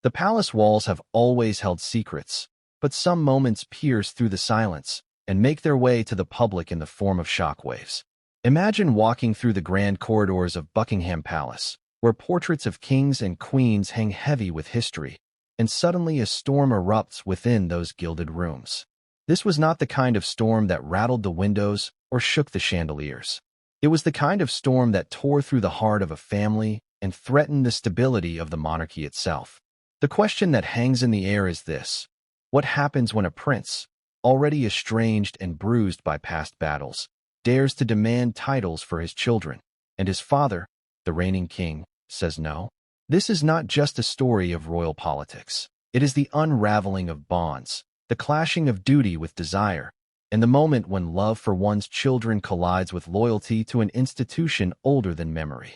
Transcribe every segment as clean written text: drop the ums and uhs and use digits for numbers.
The palace walls have always held secrets, but some moments pierce through the silence and make their way to the public in the form of shockwaves. Imagine walking through the grand corridors of Buckingham Palace, where portraits of kings and queens hang heavy with history, and suddenly a storm erupts within those gilded rooms. This was not the kind of storm that rattled the windows or shook the chandeliers. It was the kind of storm that tore through the heart of a family and threatened the stability of the monarchy itself. The question that hangs in the air is this: what happens when a prince, already estranged and bruised by past battles, dares to demand titles for his children, and his father, the reigning king, says no? This is not just a story of royal politics. It is the unraveling of bonds, the clashing of duty with desire, and the moment when love for one's children collides with loyalty to an institution older than memory.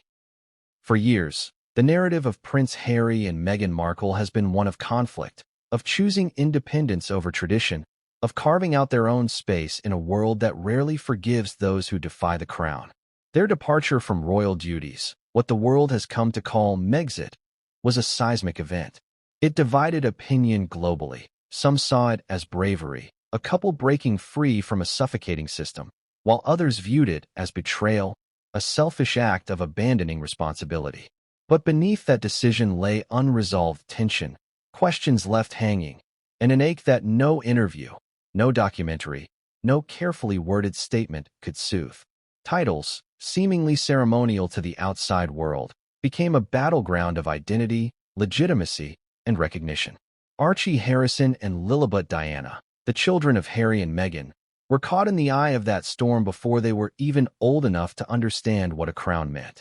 For years, the narrative of Prince Harry and Meghan Markle has been one of conflict, of choosing independence over tradition, of carving out their own space in a world that rarely forgives those who defy the crown. Their departure from royal duties, what the world has come to call Megxit, was a seismic event. It divided opinion globally. Some saw it as bravery, a couple breaking free from a suffocating system, while others viewed it as betrayal, a selfish act of abandoning responsibility. But beneath that decision lay unresolved tension, questions left hanging, and an ache that no interview, no documentary, no carefully worded statement could soothe. Titles, seemingly ceremonial to the outside world, became a battleground of identity, legitimacy, and recognition. Archie Harrison and Lilibet Diana, the children of Harry and Meghan, were caught in the eye of that storm before they were even old enough to understand what a crown meant.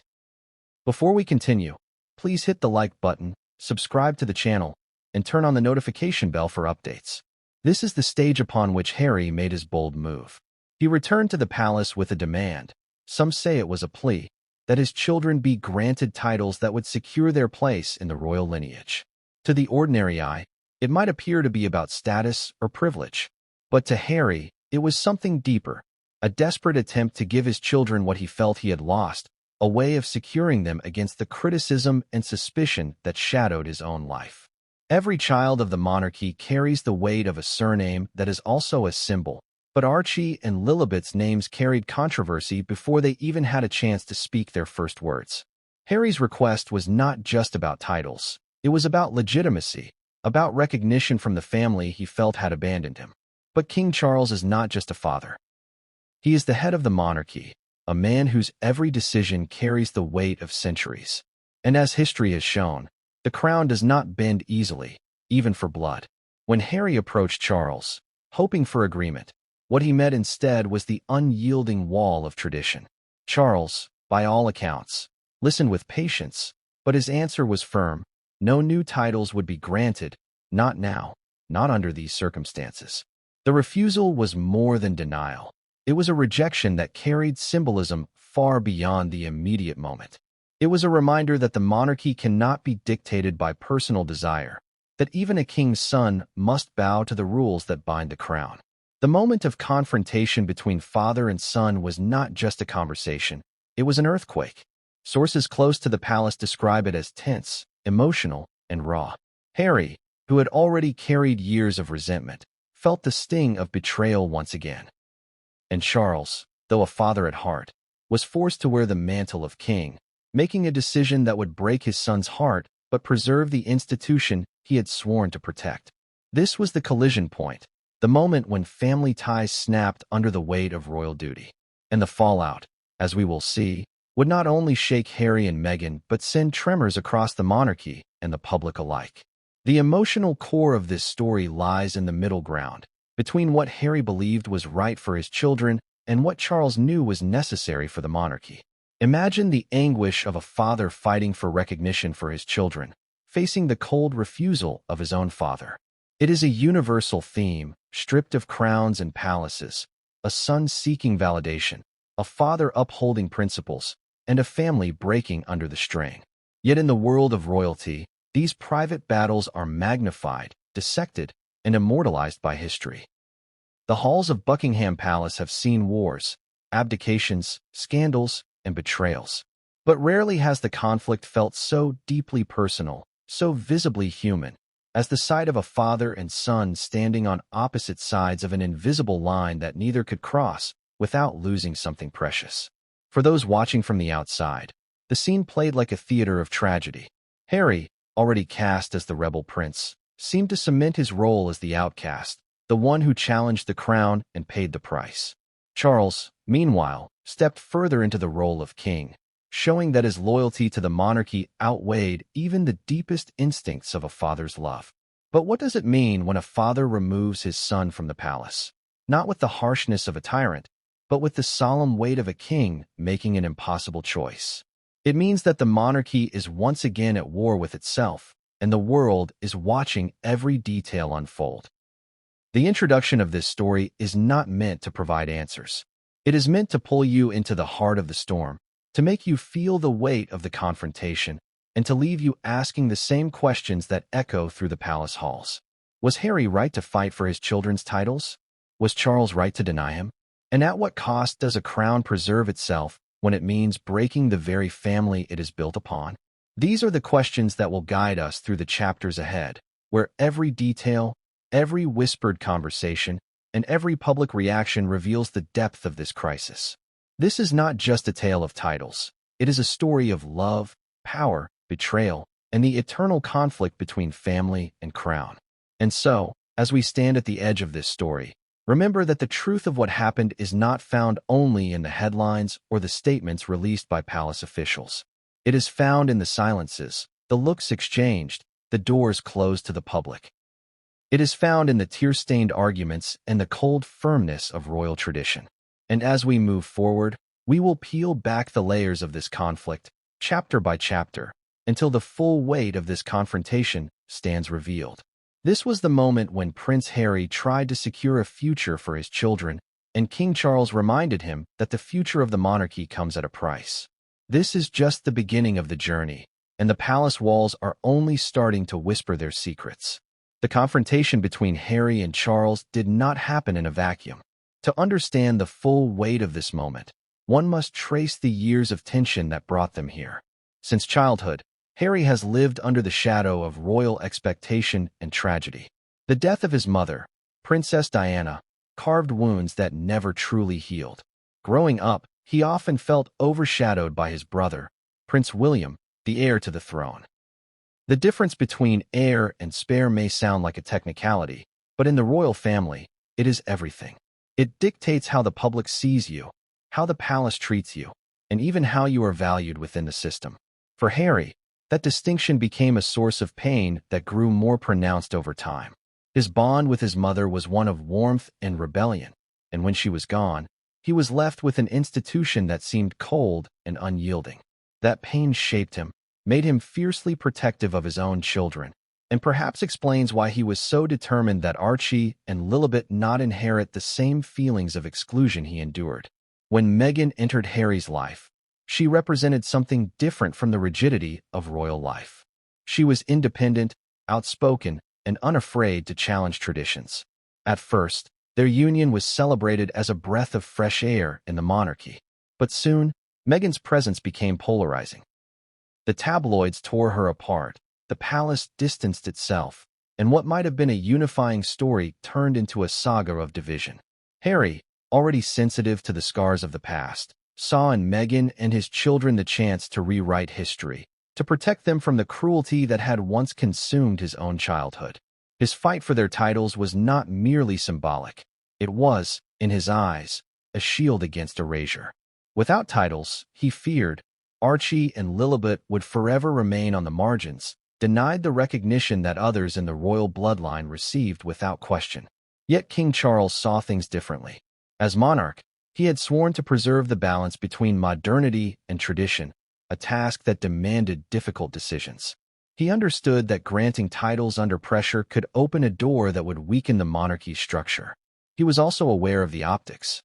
Before we continue, please hit the like button, subscribe to the channel, and turn on the notification bell for updates. This is the stage upon which Harry made his bold move. He returned to the palace with a demand. Some say it was a plea, that his children be granted titles that would secure their place in the royal lineage. To the ordinary eye, it might appear to be about status or privilege, but to Harry, it was something deeper, a desperate attempt to give his children what he felt he had lost, a way of securing them against the criticism and suspicion that shadowed his own life. Every child of the monarchy carries the weight of a surname that is also a symbol, but Archie and Lilibet's names carried controversy before they even had a chance to speak their first words. Harry's request was not just about titles. It was about legitimacy, about recognition from the family he felt had abandoned him. But King Charles is not just a father. He is the head of the monarchy, a man whose every decision carries the weight of centuries. And as history has shown, the crown does not bend easily, even for blood. When Harry approached Charles, hoping for agreement, what he met instead was the unyielding wall of tradition. Charles, by all accounts, listened with patience, but his answer was firm. No new titles would be granted, not now, not under these circumstances. The refusal was more than denial. It was a rejection that carried symbolism far beyond the immediate moment. It was a reminder that the monarchy cannot be dictated by personal desire, that even a king's son must bow to the rules that bind the crown. The moment of confrontation between father and son was not just a conversation, it was an earthquake. Sources close to the palace describe it as tense, emotional, and raw. Harry, who had already carried years of resentment, felt the sting of betrayal once again. And Charles, though a father at heart, was forced to wear the mantle of king, making a decision that would break his son's heart but preserve the institution he had sworn to protect. This was the collision point, the moment when family ties snapped under the weight of royal duty. And the fallout, as we will see, would not only shake Harry and Meghan but send tremors across the monarchy and the public alike. The emotional core of this story lies in the middle ground, between what Harry believed was right for his children and what Charles knew was necessary for the monarchy. Imagine the anguish of a father fighting for recognition for his children, facing the cold refusal of his own father. It is a universal theme, stripped of crowns and palaces, a son seeking validation, a father upholding principles, and a family breaking under the strain. Yet in the world of royalty, these private battles are magnified, dissected, and immortalized by history. The halls of Buckingham Palace have seen wars, abdications, scandals, and betrayals. But rarely has the conflict felt so deeply personal, so visibly human, as the sight of a father and son standing on opposite sides of an invisible line that neither could cross without losing something precious. For those watching from the outside, the scene played like a theater of tragedy. Harry, already cast as the rebel prince, seemed to cement his role as the outcast, the one who challenged the crown and paid the price. Charles, meanwhile, stepped further into the role of king, showing that his loyalty to the monarchy outweighed even the deepest instincts of a father's love. But what does it mean when a father removes his son from the palace? Not with the harshness of a tyrant, but with the solemn weight of a king making an impossible choice. It means that the monarchy is once again at war with itself, and the world is watching every detail unfold. The introduction of this story is not meant to provide answers. It is meant to pull you into the heart of the storm, to make you feel the weight of the confrontation, and to leave you asking the same questions that echo through the palace halls. Was Harry right to fight for his children's titles? Was Charles right to deny him? And at what cost does a crown preserve itself when it means breaking the very family it is built upon? These are the questions that will guide us through the chapters ahead, where every detail, every whispered conversation, and every public reaction reveals the depth of this crisis. This is not just a tale of titles. It is a story of love, power, betrayal, and the eternal conflict between family and crown. And so, as we stand at the edge of this story, remember that the truth of what happened is not found only in the headlines or the statements released by palace officials. It is found in the silences, the looks exchanged, the doors closed to the public. It is found in the tear-stained arguments and the cold firmness of royal tradition. And as we move forward, we will peel back the layers of this conflict, chapter by chapter, until the full weight of this confrontation stands revealed. This was the moment when Prince Harry tried to secure a future for his children, and King Charles reminded him that the future of the monarchy comes at a price. This is just the beginning of the journey, and the palace walls are only starting to whisper their secrets. The confrontation between Harry and Charles did not happen in a vacuum. To understand the full weight of this moment, one must trace the years of tension that brought them here. Since childhood, Harry has lived under the shadow of royal expectation and tragedy. The death of his mother, Princess Diana, carved wounds that never truly healed. Growing up, he often felt overshadowed by his brother, Prince William, the heir to the throne. The difference between heir and spare may sound like a technicality, but in the royal family, it is everything. It dictates how the public sees you, how the palace treats you, and even how you are valued within the system. For Harry, that distinction became a source of pain that grew more pronounced over time. His bond with his mother was one of warmth and rebellion, and when she was gone, he was left with an institution that seemed cold and unyielding. That pain shaped him, made him fiercely protective of his own children, and perhaps explains why he was so determined that Archie and Lilibet not inherit the same feelings of exclusion he endured. When Meghan entered Harry's life, she represented something different from the rigidity of royal life. She was independent, outspoken, and unafraid to challenge traditions. At first, their union was celebrated as a breath of fresh air in the monarchy. But soon, Meghan's presence became polarizing. The tabloids tore her apart, the palace distanced itself, and what might have been a unifying story turned into a saga of division. Harry, already sensitive to the scars of the past, saw in Meghan and his children the chance to rewrite history, to protect them from the cruelty that had once consumed his own childhood. His fight for their titles was not merely symbolic. It was, in his eyes, a shield against erasure. Without titles, he feared, Archie and Lilibet would forever remain on the margins, denied the recognition that others in the royal bloodline received without question. Yet King Charles saw things differently. As monarch, he had sworn to preserve the balance between modernity and tradition, a task that demanded difficult decisions. He understood that granting titles under pressure could open a door that would weaken the monarchy's structure. He was also aware of the optics.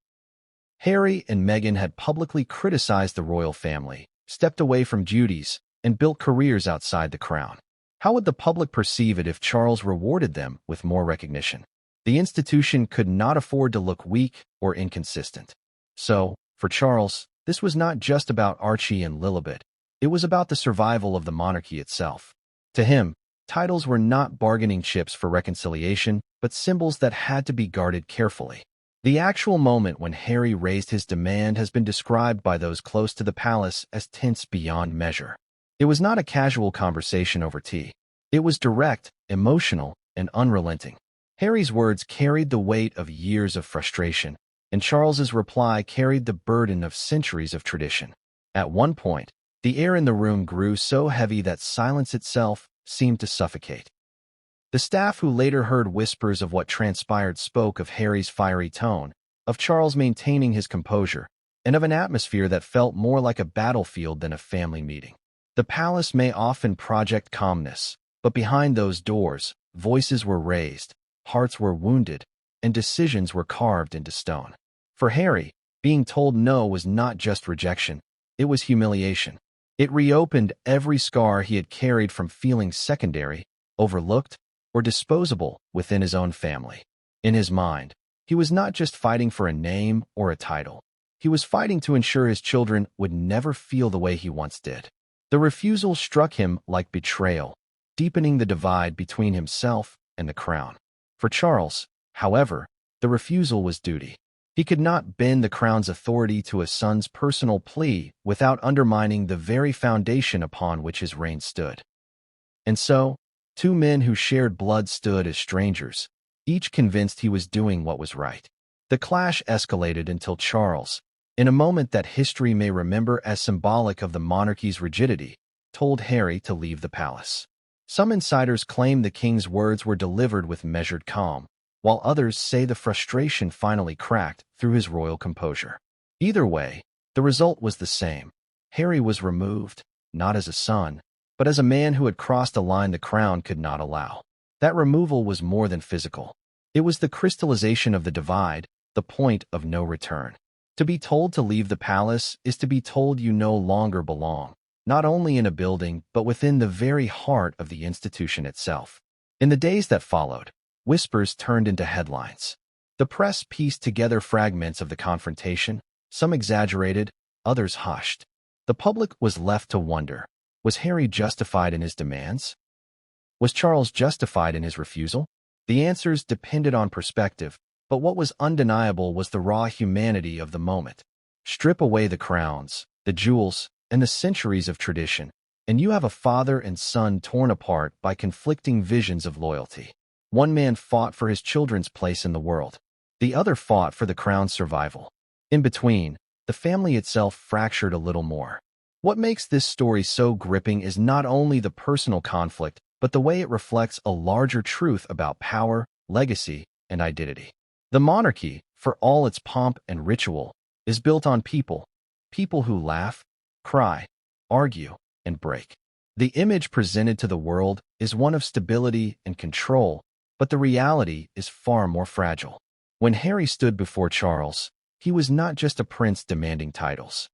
Harry and Meghan had publicly criticized the royal family, stepped away from duties, and built careers outside the crown. How would the public perceive it if Charles rewarded them with more recognition? The institution could not afford to look weak or inconsistent. So, for Charles, this was not just about Archie and Lilibet. It was about the survival of the monarchy itself. To him, Titles were not bargaining chips for reconciliation, but symbols that had to be guarded carefully. The actual moment when Harry raised his demand has been described by those close to the palace as tense beyond measure. It was not a casual conversation over tea. It was direct, emotional, and unrelenting. Harry's words carried the weight of years of frustration, and Charles's reply carried the burden of centuries of tradition. At one point, the air in the room grew so heavy that silence itself seemed to suffocate. The staff who later heard whispers of what transpired spoke of Harry's fiery tone, of Charles maintaining his composure, and of an atmosphere that felt more like a battlefield than a family meeting. The palace may often project calmness, but behind those doors, voices were raised, hearts were wounded, and decisions were carved into stone. For Harry, being told no was not just rejection, it was humiliation. It reopened every scar he had carried from feeling secondary, overlooked, or disposable within his own family. In his mind, he was not just fighting for a name or a title. He was fighting to ensure his children would never feel the way he once did. The refusal struck him like betrayal, deepening the divide between himself and the crown. For Charles, however, the refusal was duty. He could not bend the crown's authority to a son's personal plea without undermining the very foundation upon which his reign stood. And so, two men who shared blood stood as strangers, each convinced he was doing what was right. The clash escalated until Charles, in a moment that history may remember as symbolic of the monarchy's rigidity, told Harry to leave the palace. Some insiders claim the king's words were delivered with measured calm, while others say the frustration finally cracked through his royal composure. Either way, the result was the same. Harry was removed, not as a son, but as a man who had crossed a line the crown could not allow. That removal was more than physical. It was the crystallization of the divide, the point of no return. To be told to leave the palace is to be told you no longer belong, not only in a building but within the very heart of the institution itself. In the days that followed, whispers turned into headlines. The press pieced together fragments of the confrontation, some exaggerated, others hushed. The public was left to wonder. Was Harry justified in his demands? Was Charles justified in his refusal? The answers depended on perspective, but what was undeniable was the raw humanity of the moment. Strip away the crowns, the jewels, and the centuries of tradition, and you have a father and son torn apart by conflicting visions of loyalty. One man fought for his children's place in the world. The other fought for the crown's survival. In between, the family itself fractured a little more. What makes this story so gripping is not only the personal conflict, but the way it reflects a larger truth about power, legacy, and identity. The monarchy, for all its pomp and ritual, is built on people. People who laugh, cry, argue, and break. The image presented to the world is one of stability and control, but the reality is far more fragile. When Harry stood before Charles, he was not just a prince demanding titles.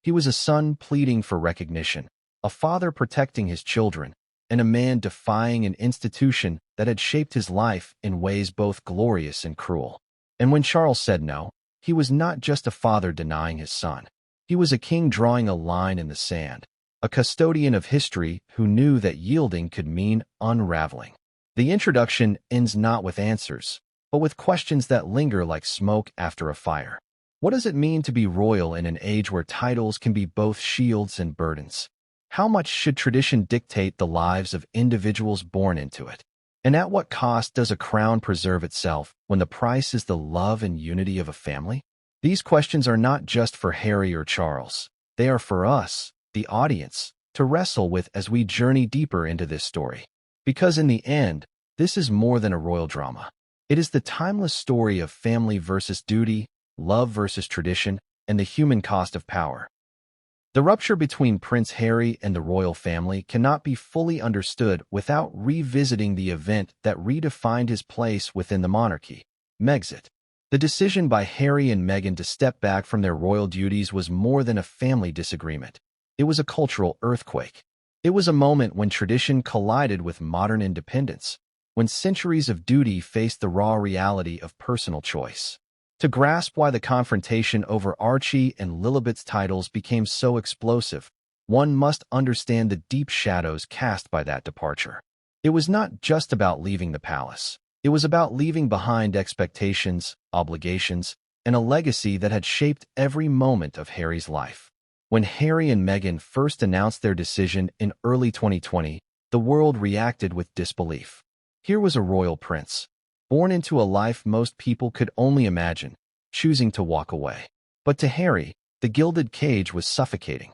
He was a son pleading for recognition, a father protecting his children, and a man defying an institution that had shaped his life in ways both glorious and cruel. And when Charles said no, he was not just a father denying his son. He was a king drawing a line in the sand, a custodian of history who knew that yielding could mean unraveling. The introduction ends not with answers, but with questions that linger like smoke after a fire. What does it mean to be royal in an age where titles can be both shields and burdens? How much should tradition dictate the lives of individuals born into it? And at what cost does a crown preserve itself when the price is the love and unity of a family? These questions are not just for Harry or Charles. They are for us, the audience, to wrestle with as we journey deeper into this story. Because in the end, this is more than a royal drama. It is the timeless story of family versus duty, love versus tradition, and the human cost of power. The rupture between Prince Harry and the royal family cannot be fully understood without revisiting the event that redefined his place within the monarchy, Megxit. The decision by Harry and Meghan to step back from their royal duties was more than a family disagreement. It was a cultural earthquake. It was a moment when tradition collided with modern independence, when centuries of duty faced the raw reality of personal choice. To grasp why the confrontation over Archie and Lilibet's titles became so explosive, one must understand the deep shadows cast by that departure. It was not just about leaving the palace. It was about leaving behind expectations, obligations, and a legacy that had shaped every moment of Harry's life. When Harry and Meghan first announced their decision in early 2020, the world reacted with disbelief. Here was a royal prince, born into a life most people could only imagine, choosing to walk away. But to Harry, the gilded cage was suffocating.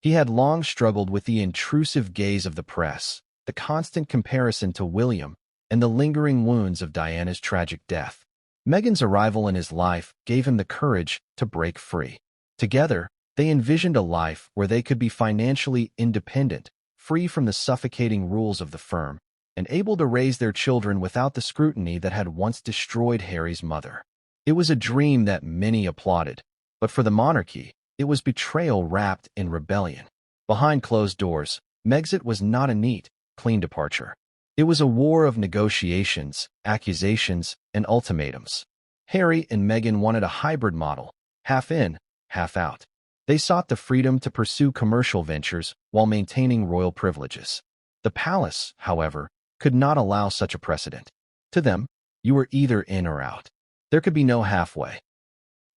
He had long struggled with the intrusive gaze of the press, the constant comparison to William, and the lingering wounds of Diana's tragic death. Meghan's arrival in his life gave him the courage to break free. Together, they envisioned a life where they could be financially independent, free from the suffocating rules of the firm, and able to raise their children without the scrutiny that had once destroyed Harry's mother. It was a dream that many applauded, but for the monarchy, it was betrayal wrapped in rebellion. Behind closed doors, Megxit was not a neat, clean departure. It was a war of negotiations, accusations, and ultimatums. Harry and Meghan wanted a hybrid model, half in, half out. They sought the freedom to pursue commercial ventures while maintaining royal privileges. The palace, however, could not allow such a precedent. To them, you were either in or out. There could be no halfway.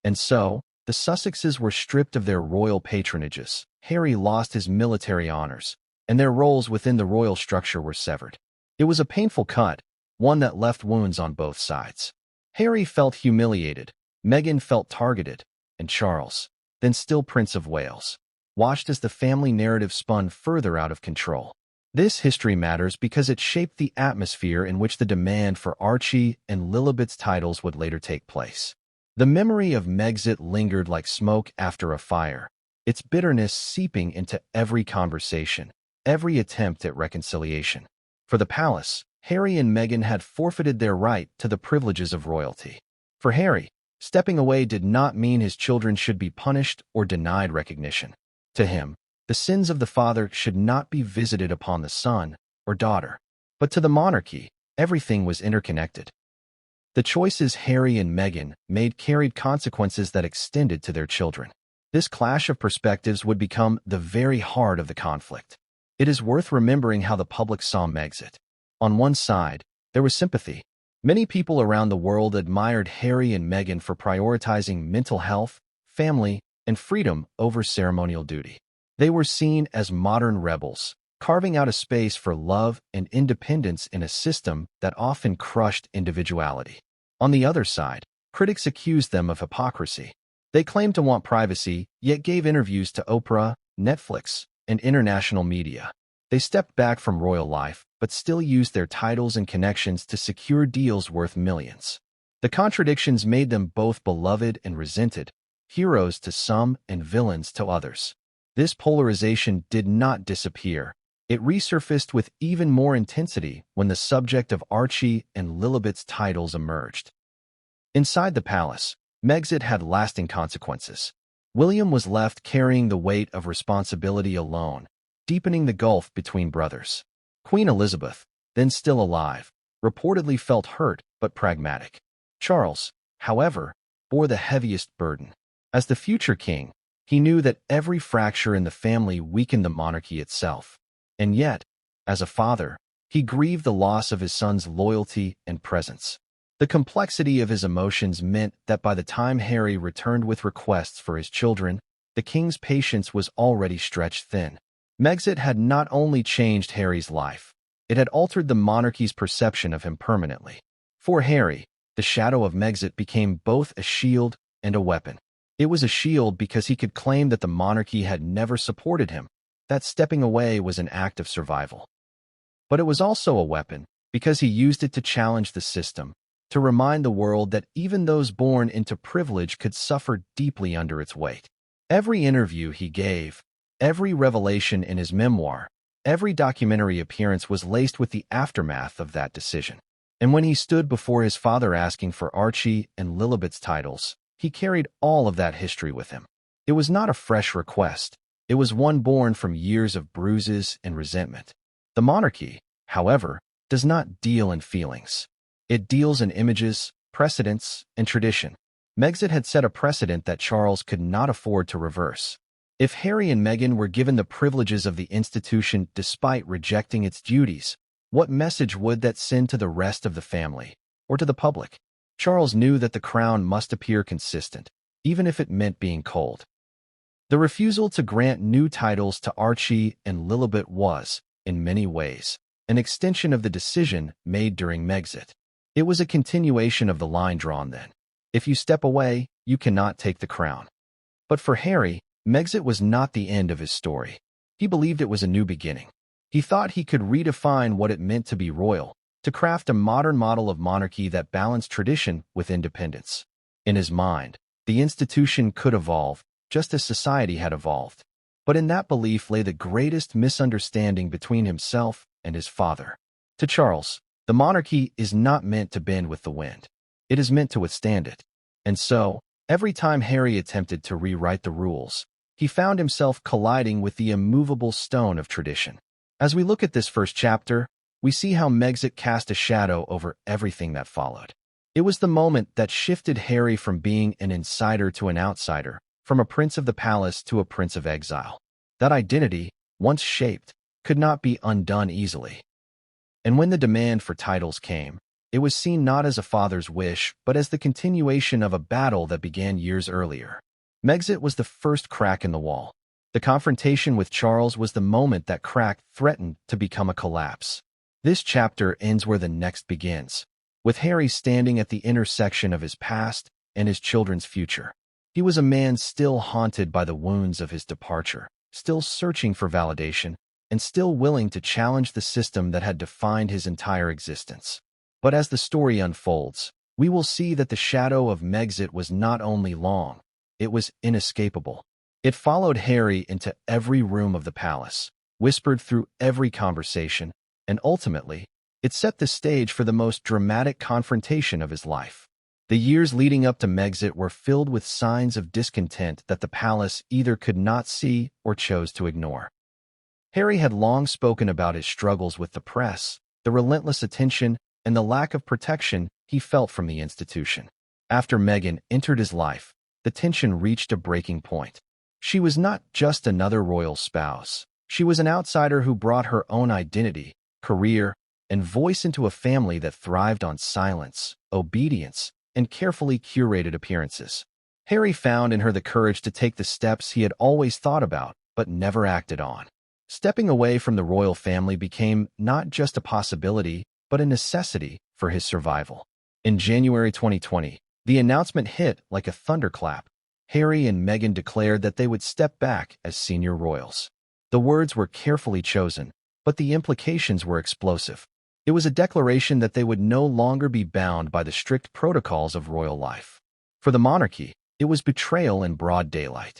And so, the Sussexes were stripped of their royal patronages, Harry lost his military honors, and their roles within the royal structure were severed. It was a painful cut, one that left wounds on both sides. Harry felt humiliated, Meghan felt targeted, and Charles, then still Prince of Wales, watched as the family narrative spun further out of control. This history matters because it shaped the atmosphere in which the demand for Archie and Lilibet's titles would later take place. The memory of Megxit lingered like smoke after a fire, its bitterness seeping into every conversation, every attempt at reconciliation. For the palace, Harry and Meghan had forfeited their right to the privileges of royalty. For Harry, stepping away did not mean his children should be punished or denied recognition. To him, the sins of the father should not be visited upon the son or daughter. But to the monarchy, everything was interconnected. The choices Harry and Meghan made carried consequences that extended to their children. This clash of perspectives would become the very heart of the conflict. It is worth remembering how the public saw Megxit. On one side, there was sympathy. Many people around the world admired Harry and Meghan for prioritizing mental health, family, and freedom over ceremonial duty. They were seen as modern rebels, carving out a space for love and independence in a system that often crushed individuality. On the other side, critics accused them of hypocrisy. They claimed to want privacy, yet gave interviews to Oprah, Netflix, and international media. They stepped back from royal life, but still used their titles and connections to secure deals worth millions. The contradictions made them both beloved and resented, heroes to some and villains to others. This polarization did not disappear. It resurfaced with even more intensity when the subject of Archie and Lilibet's titles emerged. Inside the palace, Megxit had lasting consequences. William was left carrying the weight of responsibility alone, deepening the gulf between brothers. Queen Elizabeth, then still alive, reportedly felt hurt but pragmatic. Charles, however, bore the heaviest burden. As the future king, he knew that every fracture in the family weakened the monarchy itself. And yet, as a father, he grieved the loss of his son's loyalty and presence. The complexity of his emotions meant that by the time Harry returned with requests for his children, the king's patience was already stretched thin. Megxit had not only changed Harry's life, it had altered the monarchy's perception of him permanently. For Harry, the shadow of Megxit became both a shield and a weapon. It was a shield because he could claim that the monarchy had never supported him, that stepping away was an act of survival. But it was also a weapon because he used it to challenge the system, to remind the world that even those born into privilege could suffer deeply under its weight. Every interview he gave, every revelation in his memoir, every documentary appearance was laced with the aftermath of that decision. And when he stood before his father asking for Archie and Lilibet's titles, he carried all of that history with him. It was not a fresh request. It was one born from years of bruises and resentment. The monarchy, however, does not deal in feelings. It deals in images, precedents, and tradition. Megxit had set a precedent that Charles could not afford to reverse. If Harry and Meghan were given the privileges of the institution despite rejecting its duties, What message would that send to the rest of the family, or to the public? Charles knew that the crown must appear consistent, even if it meant being cold. The refusal to grant new titles to Archie and Lilibet was, in many ways, an extension of the decision made during Megxit. It was a continuation of the line drawn then. If you step away, you cannot take the crown. But for Harry, Megxit was not the end of his story. He believed it was a new beginning. He thought he could redefine what it meant to be royal, to craft a modern model of monarchy that balanced tradition with independence. In his mind, the institution could evolve, just as society had evolved. But in that belief lay the greatest misunderstanding between himself and his father. To Charles, the monarchy is not meant to bend with the wind. It is meant to withstand it. And so, every time Harry attempted to rewrite the rules, he found himself colliding with the immovable stone of tradition. As we look at this first chapter, we see how Megxit cast a shadow over everything that followed. It was the moment that shifted Harry from being an insider to an outsider, from a prince of the palace to a prince of exile. That identity, once shaped, could not be undone easily. And when the demand for titles came, it was seen not as a father's wish, but as the continuation of a battle that began years earlier. Megxit was the first crack in the wall. The confrontation with Charles was the moment that crack threatened to become a collapse. This chapter ends where the next begins, with Harry standing at the intersection of his past and his children's future. He was a man still haunted by the wounds of his departure, still searching for validation, and still willing to challenge the system that had defined his entire existence. But as the story unfolds, we will see that the shadow of Megxit was not only long, it was inescapable. It followed Harry into every room of the palace, whispered through every conversation, and ultimately, it set the stage for the most dramatic confrontation of his life. The years leading up to Megxit were filled with signs of discontent that the palace either could not see or chose to ignore. Harry had long spoken about his struggles with the press, the relentless attention, and the lack of protection he felt from the institution. After Meghan entered his life, the tension reached a breaking point. She was not just another royal spouse. She was an outsider who brought her own identity, career, and voice into a family that thrived on silence, obedience, and carefully curated appearances. Harry found in her the courage to take the steps he had always thought about, but never acted on. Stepping away from the royal family became not just a possibility, but a necessity for his survival. In January 2020, the announcement hit like a thunderclap. Harry and Meghan declared that they would step back as senior royals. The words were carefully chosen, but the implications were explosive. It was a declaration that they would no longer be bound by the strict protocols of royal life. For the monarchy, it was betrayal in broad daylight.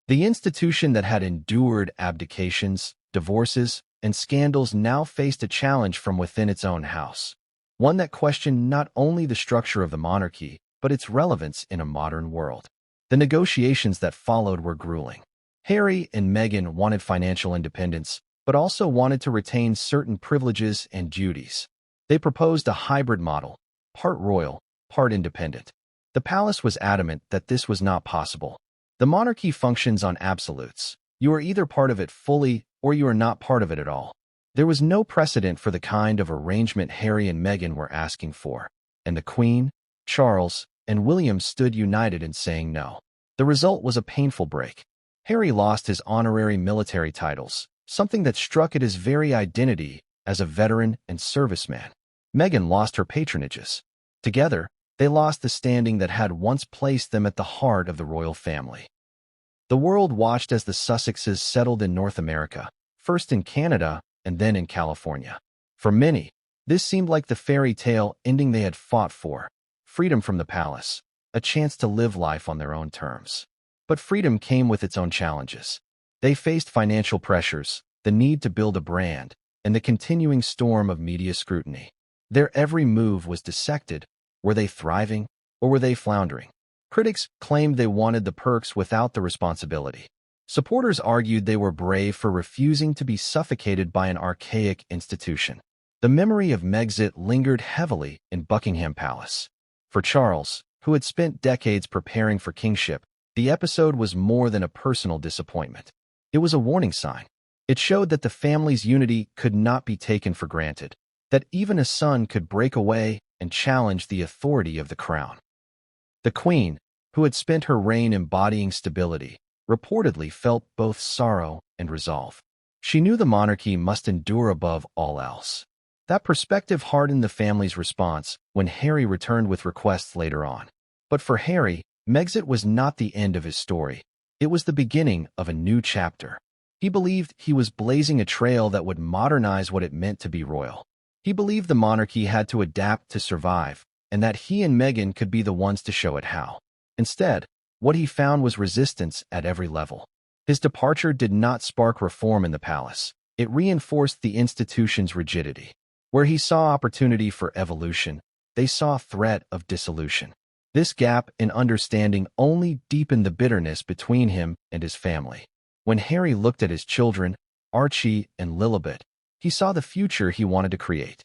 The institution that had endured abdications, divorces, and scandals now faced a challenge from within its own house, one that questioned not only the structure of the monarchy, but its relevance in a modern world. The negotiations that followed were grueling. Harry and Meghan wanted financial independence, but also wanted to retain certain privileges and duties. They proposed a hybrid model, part royal, part independent. The palace was adamant that this was not possible. The monarchy functions on absolutes. You are either part of it fully, or you are not part of it at all. There was no precedent for the kind of arrangement Harry and Meghan were asking for, and the Queen, Charles, and William stood united in saying no. The result was a painful break. Harry lost his honorary military titles, something that struck at his very identity as a veteran and serviceman. Meghan lost her patronages. Together, they lost the standing that had once placed them at the heart of the royal family. The world watched as the Sussexes settled in North America, first in Canada and then in California. For many, this seemed like the fairy tale ending they had fought for: freedom from the palace, a chance to live life on their own terms. But freedom came with its own challenges. They faced financial pressures, the need to build a brand, and the continuing storm of media scrutiny. Their every move was dissected. Were they thriving, or were they floundering? Critics claimed they wanted the perks without the responsibility. Supporters argued they were brave for refusing to be suffocated by an archaic institution. The memory of Megxit lingered heavily in Buckingham Palace. For Charles, who had spent decades preparing for kingship, the episode was more than a personal disappointment. It was a warning sign. It showed that the family's unity could not be taken for granted, that even a son could break away and challenge the authority of the crown. The queen, who had spent her reign embodying stability, reportedly felt both sorrow and resolve. She knew the monarchy must endure above all else. That perspective hardened the family's response when Harry returned with requests later on. But for Harry, Megxit was not the end of his story. It was the beginning of a new chapter. He believed he was blazing a trail that would modernize what it meant to be royal. He believed the monarchy had to adapt to survive, and that he and Meghan could be the ones to show it how. Instead, what he found was resistance at every level. His departure did not spark reform in the palace. It reinforced the institution's rigidity. Where he saw opportunity for evolution, they saw threat of dissolution. This gap in understanding only deepened the bitterness between him and his family. When Harry looked at his children, Archie and Lilibet, he saw the future he wanted to create.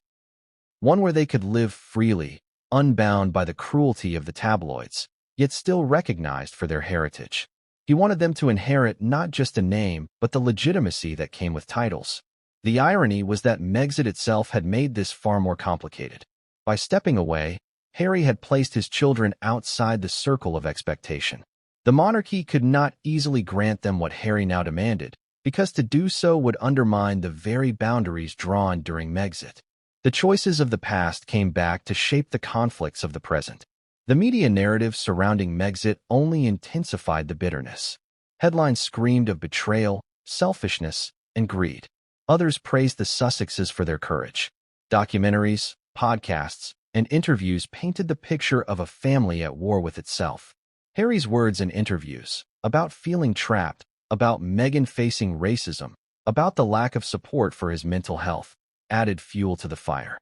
One where they could live freely, unbound by the cruelty of the tabloids, yet still recognized for their heritage. He wanted them to inherit not just a name, but the legitimacy that came with titles. The irony was that Megxit itself had made this far more complicated. By stepping away, Harry had placed his children outside the circle of expectation. The monarchy could not easily grant them what Harry now demanded, because to do so would undermine the very boundaries drawn during Megxit. The choices of the past came back to shape the conflicts of the present. The media narrative surrounding Megxit only intensified the bitterness. Headlines screamed of betrayal, selfishness, and greed. Others praised the Sussexes for their courage. Documentaries, podcasts, and interviews painted the picture of a family at war with itself. Harry's words in interviews, about feeling trapped, about Meghan facing racism, about the lack of support for his mental health, added fuel to the fire.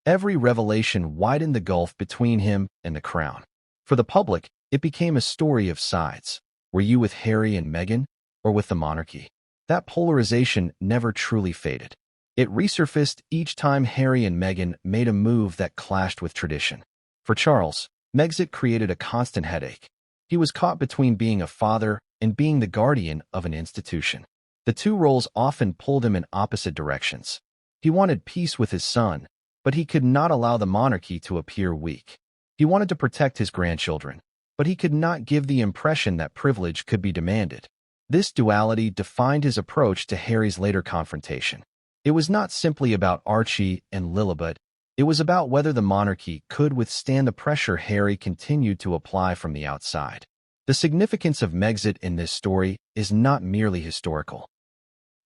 Every revelation widened the gulf between him and the crown. For the public, it became a story of sides. Were you with Harry and Meghan, or with the monarchy? That polarization never truly faded. It resurfaced each time Harry and Meghan made a move that clashed with tradition. For Charles, Megxit created a constant headache. He was caught between being a father and being the guardian of an institution. The two roles often pulled him in opposite directions. He wanted peace with his son, but he could not allow the monarchy to appear weak. He wanted to protect his grandchildren, but he could not give the impression that privilege could be demanded. This duality defined his approach to Harry's later confrontation. It was not simply about Archie and Lilibet. It was about whether the monarchy could withstand the pressure Harry continued to apply from the outside. The significance of Megxit in this story is not merely historical.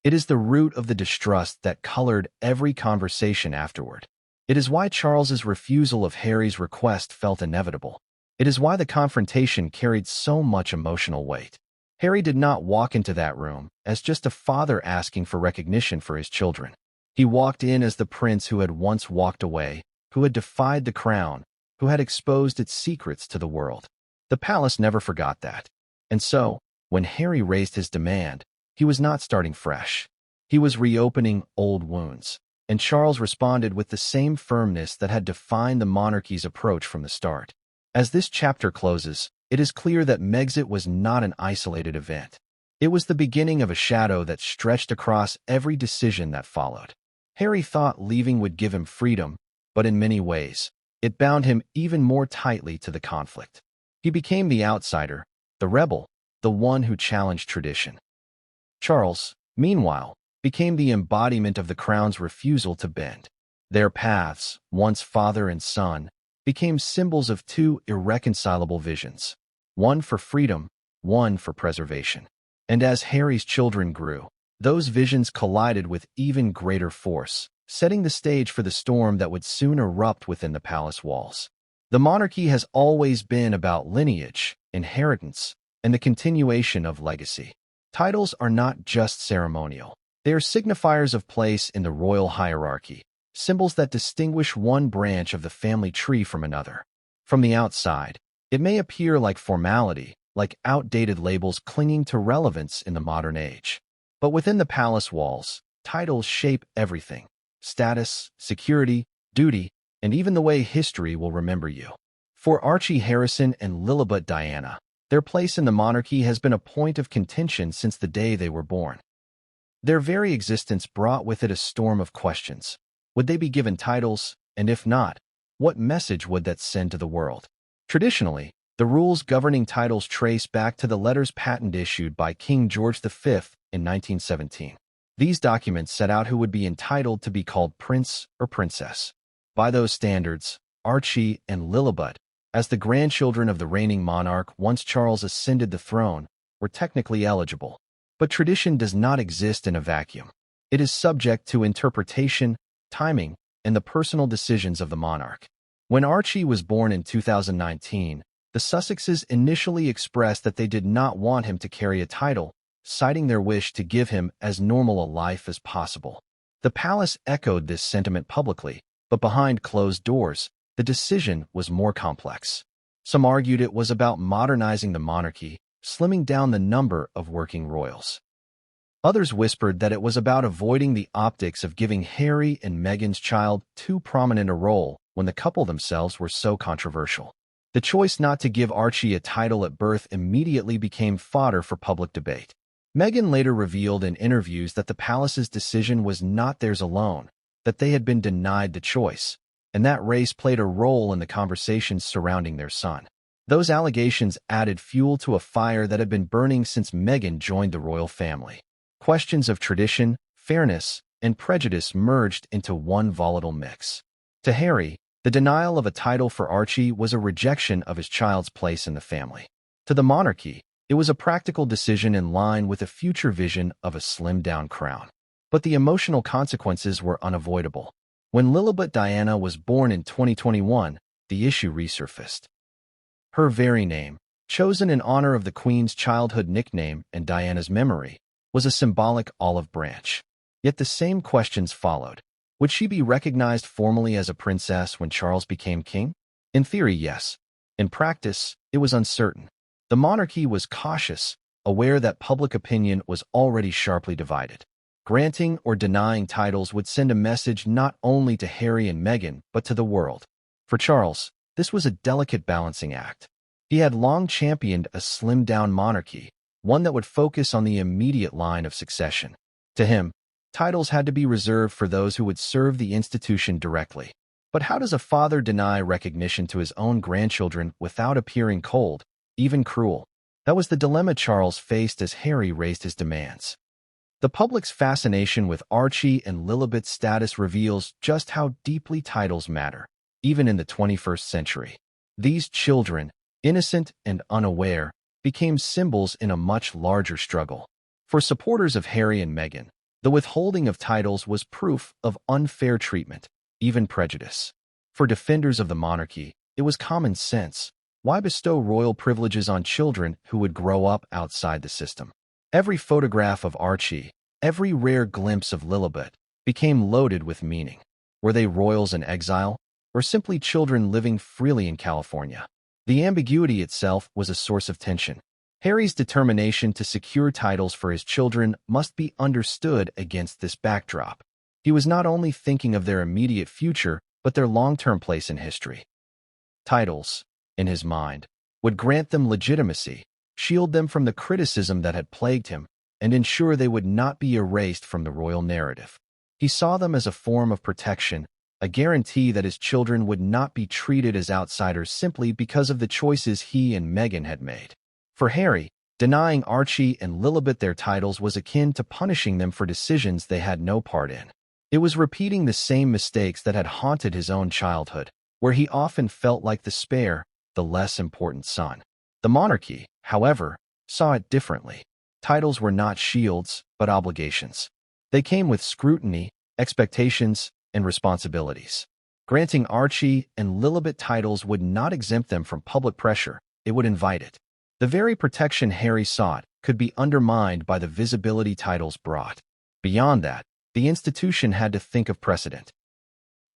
It is the root of the distrust that colored every conversation afterward. It is why Charles's refusal of Harry's request felt inevitable. It is why the confrontation carried so much emotional weight. Harry did not walk into that room as just a father asking for recognition for his children. He walked in as the prince who had once walked away, who had defied the crown, who had exposed its secrets to the world. The palace never forgot that. And so, when Harry raised his demand, he was not starting fresh. He was reopening old wounds. And Charles responded with the same firmness that had defined the monarchy's approach from the start. As this chapter closes, it is clear that Megxit was not an isolated event. It was the beginning of a shadow that stretched across every decision that followed. Harry thought leaving would give him freedom, but in many ways, it bound him even more tightly to the conflict. He became the outsider, the rebel, the one who challenged tradition. Charles, meanwhile, became the embodiment of the crown's refusal to bend. Their paths, once father and son, became symbols of two irreconcilable visions, one for freedom, one for preservation. And as Harry's children grew, those visions collided with even greater force, setting the stage for the storm that would soon erupt within the palace walls. The monarchy has always been about lineage, inheritance, and the continuation of legacy. Titles are not just ceremonial. They are signifiers of place in the royal hierarchy, symbols that distinguish one branch of the family tree from another. From the outside, it may appear like formality, like outdated labels clinging to relevance in the modern age. But within the palace walls, titles shape everything: status, security, duty, and even the way history will remember you. For Archie Harrison and Lilibet Diana, their place in the monarchy has been a point of contention since the day they were born. Their very existence brought with it a storm of questions. Would they be given titles? And if not, what message would that send to the world? Traditionally, the rules governing titles trace back to the letters patent issued by King George V in 1917. These documents set out who would be entitled to be called prince or princess. By those standards, Archie and Lilibet, as the grandchildren of the reigning monarch once Charles ascended the throne, were technically eligible. But tradition does not exist in a vacuum. It is subject to interpretation, timing, and the personal decisions of the monarch. When Archie was born in 2019, the Sussexes initially expressed that they did not want him to carry a title, citing their wish to give him as normal a life as possible. The palace echoed this sentiment publicly, but behind closed doors, the decision was more complex. Some argued it was about modernizing the monarchy, slimming down the number of working royals. Others whispered that it was about avoiding the optics of giving Harry and Meghan's child too prominent a role when the couple themselves were so controversial. The choice not to give Archie a title at birth immediately became fodder for public debate. Meghan later revealed in interviews that the palace's decision was not theirs alone, that they had been denied the choice, and that race played a role in the conversations surrounding their son. Those allegations added fuel to a fire that had been burning since Meghan joined the royal family. Questions of tradition, fairness, and prejudice merged into one volatile mix. To Harry, the denial of a title for Archie was a rejection of his child's place in the family. To the monarchy, it was a practical decision in line with a future vision of a slimmed-down crown. But the emotional consequences were unavoidable. When Lilibet Diana was born in 2021, the issue resurfaced. Her very name, chosen in honor of the Queen's childhood nickname and Diana's memory, was a symbolic olive branch. Yet the same questions followed. Would she be recognized formally as a princess when Charles became king? In theory, yes. In practice, it was uncertain. The monarchy was cautious, aware that public opinion was already sharply divided. Granting or denying titles would send a message not only to Harry and Meghan, but to the world. For Charles, this was a delicate balancing act. He had long championed a slimmed-down monarchy, one that would focus on the immediate line of succession. To him, titles had to be reserved for those who would serve the institution directly. But how does a father deny recognition to his own grandchildren without appearing cold, even cruel? That was the dilemma Charles faced as Harry raised his demands. The public's fascination with Archie and Lilibet's status reveals just how deeply titles matter, even in the 21st century. These children, innocent and unaware, became symbols in a much larger struggle. For supporters of Harry and Meghan, the withholding of titles was proof of unfair treatment, even prejudice. For defenders of the monarchy, it was common sense. Why bestow royal privileges on children who would grow up outside the system? Every photograph of Archie, every rare glimpse of Lilibet, became loaded with meaning. Were they royals in exile, or simply children living freely in California? The ambiguity itself was a source of tension. Harry's determination to secure titles for his children must be understood against this backdrop. He was not only thinking of their immediate future, but their long-term place in history. Titles, in his mind, would grant them legitimacy, shield them from the criticism that had plagued him, and ensure they would not be erased from the royal narrative. He saw them as a form of protection, a guarantee that his children would not be treated as outsiders simply because of the choices he and Meghan had made. For Harry, denying Archie and Lilibet their titles was akin to punishing them for decisions they had no part in. It was repeating the same mistakes that had haunted his own childhood, where he often felt like the spare, the less important son. The monarchy, however, saw it differently. Titles were not shields, but obligations. They came with scrutiny, expectations, and responsibilities. Granting Archie and Lilibet titles would not exempt them from public pressure, it would invite it. The very protection Harry sought could be undermined by the visibility titles brought. Beyond that, the institution had to think of precedent.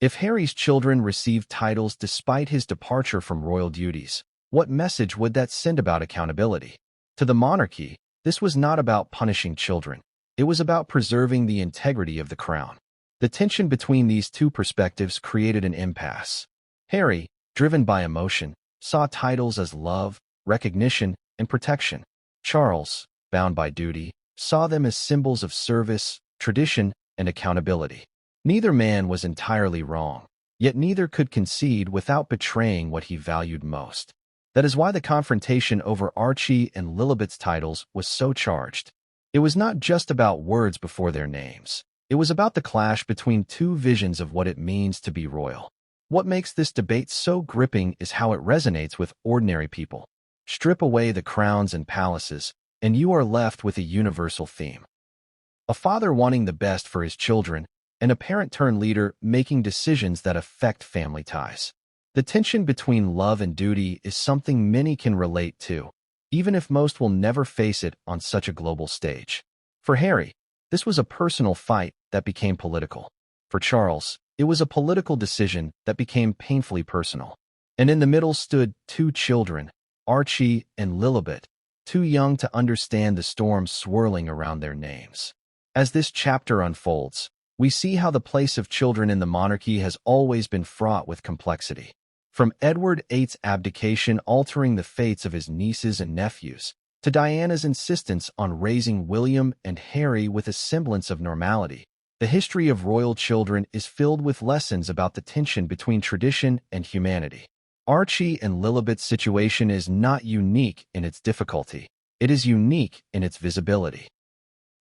If Harry's children received titles despite his departure from royal duties, what message would that send about accountability? To the monarchy, this was not about punishing children. It was about preserving the integrity of the crown. The tension between these two perspectives created an impasse. Harry, driven by emotion, saw titles as love, recognition, and protection. Charles, bound by duty, saw them as symbols of service, tradition, and accountability. Neither man was entirely wrong, yet neither could concede without betraying what he valued most. That is why the confrontation over Archie and Lilibet's titles was so charged. It was not just about words before their names. It was about the clash between two visions of what it means to be royal. What makes this debate so gripping is how it resonates with ordinary people. Strip away the crowns and palaces, and you are left with a universal theme. A father wanting the best for his children, and a parent-turned-leader making decisions that affect family ties. The tension between love and duty is something many can relate to, even if most will never face it on such a global stage. For Harry, this was a personal fight that became political. For Charles, it was a political decision that became painfully personal. And in the middle stood two children, Archie and Lilibet, too young to understand the storm swirling around their names. As this chapter unfolds, we see how the place of children in the monarchy has always been fraught with complexity. From Edward VIII's abdication altering the fates of his nieces and nephews, to Diana's insistence on raising William and Harry with a semblance of normality, the history of royal children is filled with lessons about the tension between tradition and humanity. Archie and Lilibet's situation is not unique in its difficulty. It is unique in its visibility.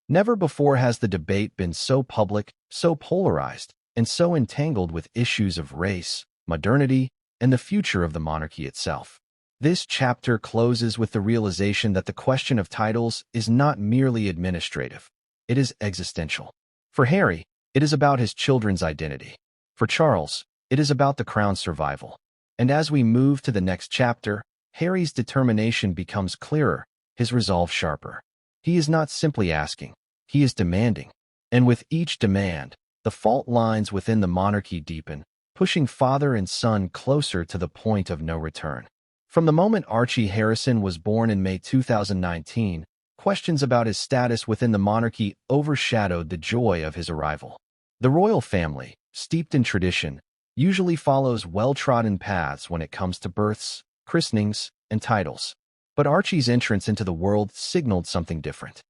Never before has the debate been so public, so polarized, and so entangled with issues of race, modernity, and the future of the monarchy itself. This chapter closes with the realization that the question of titles is not merely administrative. It is existential. For Harry, it is about his children's identity. For Charles, it is about the crown's survival. And as we move to the next chapter, Harry's determination becomes clearer, his resolve sharper. He is not simply asking, he is demanding. And with each demand, the fault lines within the monarchy deepen, pushing father and son closer to the point of no return. From the moment Archie Harrison was born in May 2019, questions about his status within the monarchy overshadowed the joy of his arrival. The royal family, steeped in tradition, usually follows well-trodden paths when it comes to births, christenings, and titles. But Archie's entrance into the world signaled something different.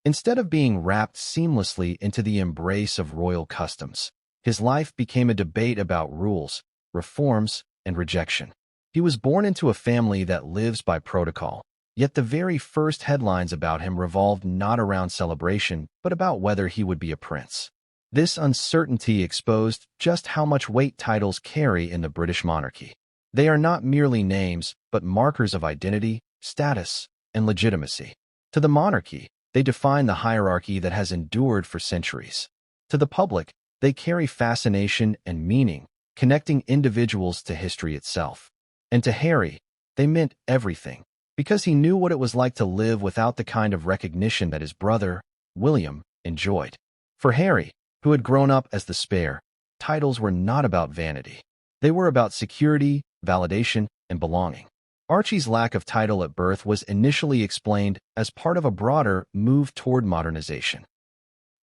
Instead of being wrapped seamlessly into the embrace of royal customs, his life became a debate about rules, reforms, and rejection. He was born into a family that lives by protocol, yet the very first headlines about him revolved not around celebration, but about whether he would be a prince. This uncertainty exposed just how much weight titles carry in the British monarchy. They are not merely names, but markers of identity, status, and legitimacy. To the monarchy, they define the hierarchy that has endured for centuries. To the public, they carry fascination and meaning, connecting individuals to history itself. And to Harry, they meant everything, because he knew what it was like to live without the kind of recognition that his brother, William, enjoyed. For Harry, who had grown up as the spare, titles were not about vanity. They were about security, validation, and belonging. Archie's lack of title at birth was initially explained as part of a broader move toward modernization.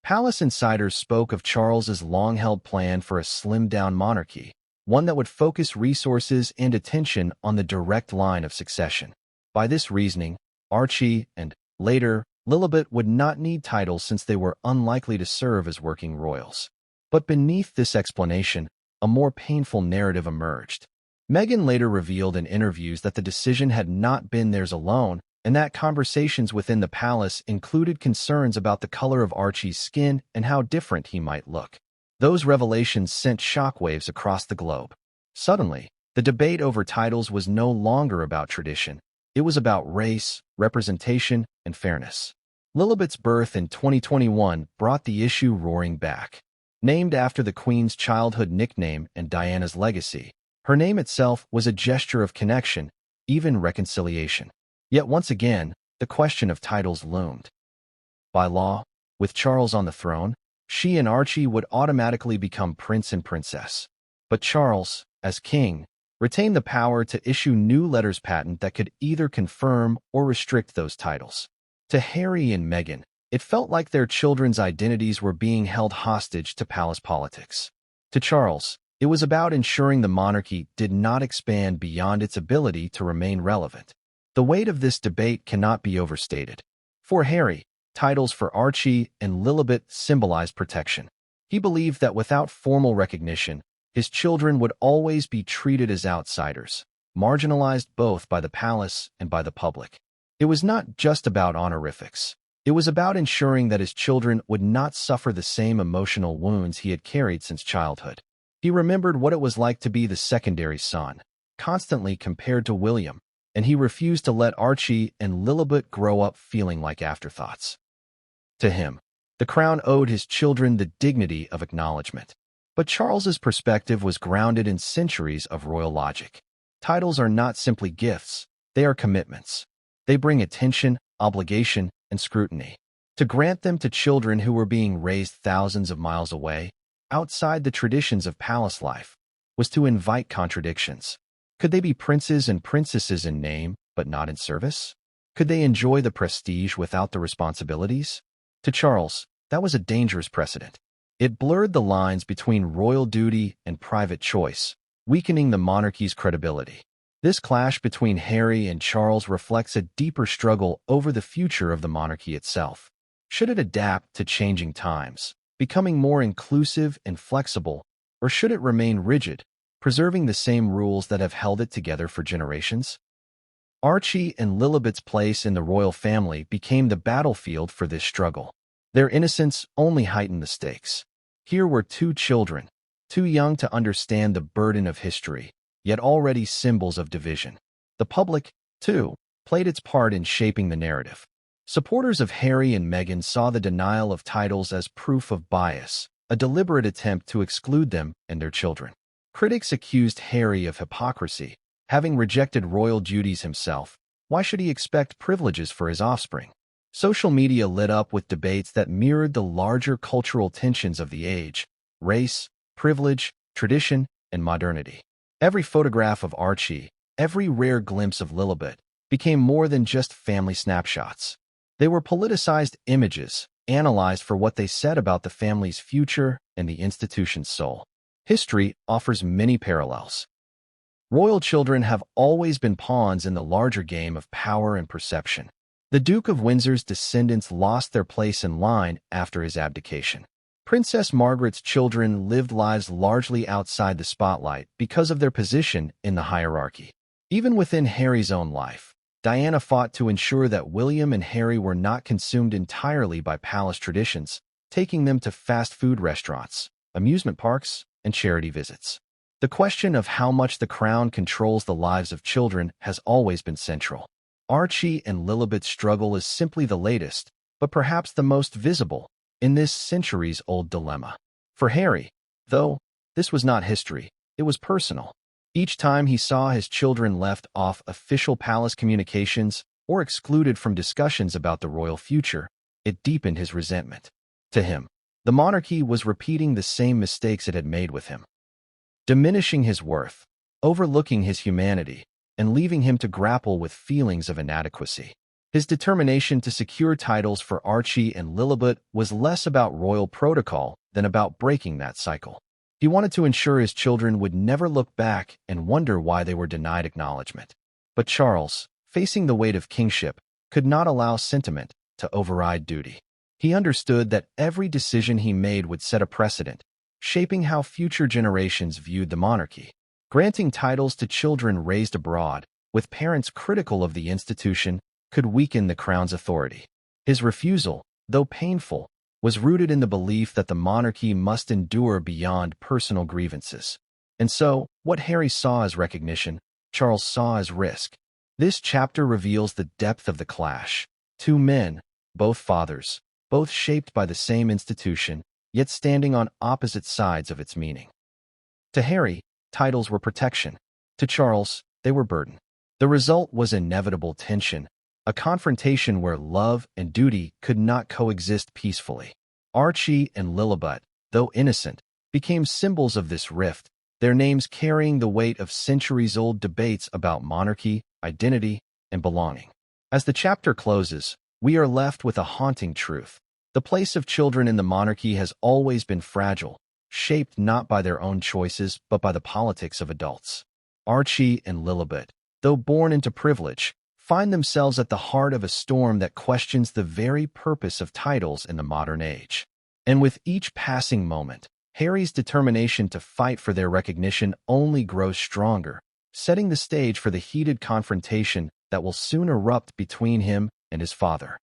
Palace insiders spoke of Charles's long-held plan for a slimmed-down monarchy, one that would focus resources and attention on the direct line of succession. By this reasoning, Archie and, later, Lilibet would not need titles since they were unlikely to serve as working royals. But beneath this explanation, a more painful narrative emerged. Meghan later revealed in interviews that the decision had not been theirs alone, and that conversations within the palace included concerns about the color of Archie's skin and how different he might look. Those revelations sent shockwaves across the globe. Suddenly, the debate over titles was no longer about tradition. It was about race, representation, and fairness. Lilibet's birth in 2021 brought the issue roaring back. Named after the Queen's childhood nickname and Diana's legacy, her name itself was a gesture of connection, even reconciliation. Yet once again, the question of titles loomed. By law, with Charles on the throne, she and Archie would automatically become prince and princess. But Charles, as king, retained the power to issue new letters patent that could either confirm or restrict those titles. To Harry and Meghan, it felt like their children's identities were being held hostage to palace politics. To Charles, it was about ensuring the monarchy did not expand beyond its ability to remain relevant. The weight of this debate cannot be overstated. For Harry, Titles for Archie and Lilibet symbolized protection. He believed that without formal recognition, his children would always be treated as outsiders, marginalized both by the palace and by the public. It was not just about honorifics. It was about ensuring that his children would not suffer the same emotional wounds he had carried since childhood. He remembered what it was like to be the secondary son, constantly compared to William, and he refused to let Archie and Lilibet grow up feeling like afterthoughts. To him, the crown owed his children the dignity of acknowledgement. But Charles's perspective was grounded in centuries of royal logic. Titles are not simply gifts, they are commitments. They bring attention, obligation, and scrutiny. To grant them to children who were being raised thousands of miles away, outside the traditions of palace life, was to invite contradictions. Could they be princes and princesses in name, but not in service? Could they enjoy the prestige without the responsibilities? To Charles, that was a dangerous precedent. It blurred the lines between royal duty and private choice, weakening the monarchy's credibility. This clash between Harry and Charles reflects a deeper struggle over the future of the monarchy itself. Should it adapt to changing times, becoming more inclusive and flexible, or should it remain rigid, preserving the same rules that have held it together for generations? Archie and Lilibet's place in the royal family became the battlefield for this struggle. Their innocence only heightened the stakes. Here were two children, too young to understand the burden of history, yet already symbols of division. The public, too, played its part in shaping the narrative. Supporters of Harry and Meghan saw the denial of titles as proof of bias, a deliberate attempt to exclude them and their children. Critics accused Harry of hypocrisy. Having rejected royal duties himself, why should he expect privileges for his offspring? Social media lit up with debates that mirrored the larger cultural tensions of the age: race, privilege, tradition, and modernity. Every photograph of Archie, every rare glimpse of Lilibet, became more than just family snapshots. They were politicized images, analyzed for what they said about the family's future and the institution's soul. History offers many parallels. Royal children have always been pawns in the larger game of power and perception. The Duke of Windsor's descendants lost their place in line after his abdication. Princess Margaret's children lived lives largely outside the spotlight because of their position in the hierarchy. Even within Harry's own life, Diana fought to ensure that William and Harry were not consumed entirely by palace traditions, taking them to fast food restaurants, amusement parks, and charity visits. The question of how much the crown controls the lives of children has always been central. Archie and Lilibet's struggle is simply the latest, but perhaps the most visible, in this centuries-old dilemma. For Harry, though, this was not history, it was personal. Each time he saw his children left off official palace communications or excluded from discussions about the royal future, it deepened his resentment. To him, the monarchy was repeating the same mistakes it had made with him, diminishing his worth, overlooking his humanity, and leaving him to grapple with feelings of inadequacy. His determination to secure titles for Archie and Lilibet was less about royal protocol than about breaking that cycle. He wanted to ensure his children would never look back and wonder why they were denied acknowledgement. But Charles, facing the weight of kingship, could not allow sentiment to override duty. He understood that every decision he made would set a precedent, shaping how future generations viewed the monarchy. Granting titles to children raised abroad, with parents critical of the institution, could weaken the crown's authority. His refusal, though painful, was rooted in the belief that the monarchy must endure beyond personal grievances. And so, what Harry saw as recognition, Charles saw as risk. This chapter reveals the depth of the clash. Two men, both fathers, both shaped by the same institution, yet standing on opposite sides of its meaning. To Harry, titles were protection. To Charles, they were burden. The result was inevitable tension, a confrontation where love and duty could not coexist peacefully. Archie and Lilibet, though innocent, became symbols of this rift, their names carrying the weight of centuries-old debates about monarchy, identity, and belonging. As the chapter closes, we are left with a haunting truth. The place of children in the monarchy has always been fragile, shaped not by their own choices but by the politics of adults. Archie and Lilibet, though born into privilege, find themselves at the heart of a storm that questions the very purpose of titles in the modern age. And with each passing moment, Harry's determination to fight for their recognition only grows stronger, setting the stage for the heated confrontation that will soon erupt between him and his father.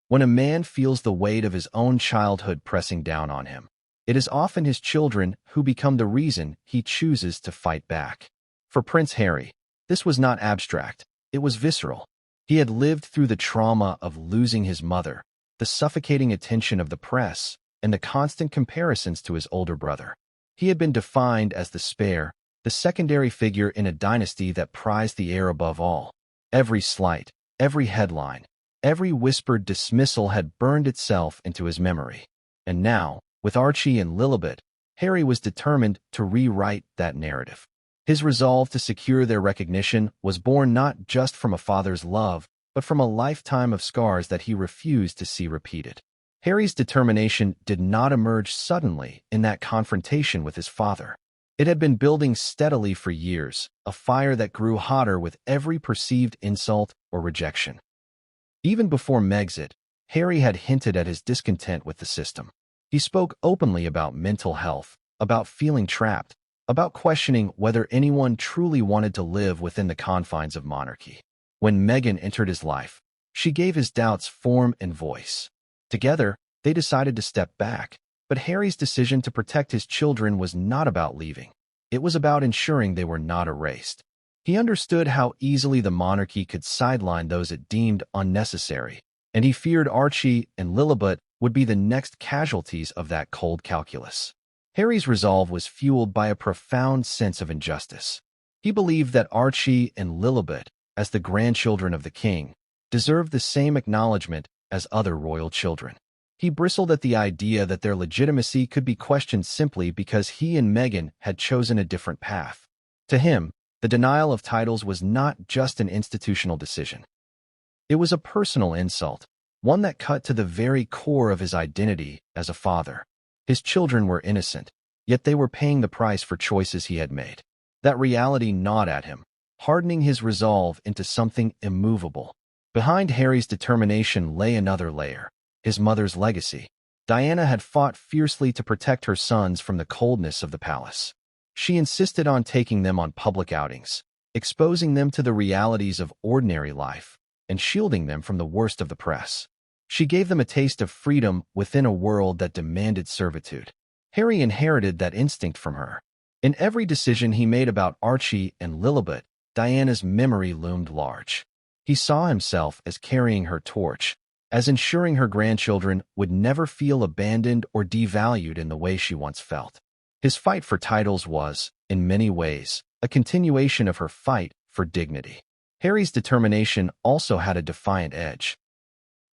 When a man feels the weight of his own childhood pressing down on him, it is often his children who become the reason he chooses to fight back. For Prince Harry, this was not abstract, it was visceral. He had lived through the trauma of losing his mother, the suffocating attention of the press, and the constant comparisons to his older brother. He had been defined as the spare, the secondary figure in a dynasty that prized the heir above all. Every slight, every headline, every whispered dismissal had burned itself into his memory. And now, with Archie and Lilibet, Harry was determined to rewrite that narrative. His resolve to secure their recognition was born not just from a father's love, but from a lifetime of scars that he refused to see repeated. Harry's determination did not emerge suddenly in that confrontation with his father. It had been building steadily for years, a fire that grew hotter with every perceived insult or rejection. Even before Megxit, Harry had hinted at his discontent with the system. He spoke openly about mental health, about feeling trapped, about questioning whether anyone truly wanted to live within the confines of monarchy. When Meghan entered his life, she gave his doubts form and voice. Together, they decided to step back, but Harry's decision to protect his children was not about leaving. It was about ensuring they were not erased. He understood how easily the monarchy could sideline those it deemed unnecessary, and he feared Archie and Lilibet would be the next casualties of that cold calculus. Harry's resolve was fueled by a profound sense of injustice. He believed that Archie and Lilibet, as the grandchildren of the king, deserved the same acknowledgement as other royal children. He bristled at the idea that their legitimacy could be questioned simply because he and Meghan had chosen a different path. To him, the denial of titles was not just an institutional decision. It was a personal insult, one that cut to the very core of his identity as a father. His children were innocent, yet they were paying the price for choices he had made. That reality gnawed at him, hardening his resolve into something immovable. Behind Harry's determination lay another layer, his mother's legacy. Diana had fought fiercely to protect her sons from the coldness of the palace. She insisted on taking them on public outings, exposing them to the realities of ordinary life, and shielding them from the worst of the press. She gave them a taste of freedom within a world that demanded servitude. Harry inherited that instinct from her. In every decision he made about Archie and Lilibet, Diana's memory loomed large. He saw himself as carrying her torch, as ensuring her grandchildren would never feel abandoned or devalued in the way she once felt. His fight for titles was, in many ways, a continuation of her fight for dignity. Harry's determination also had a defiant edge.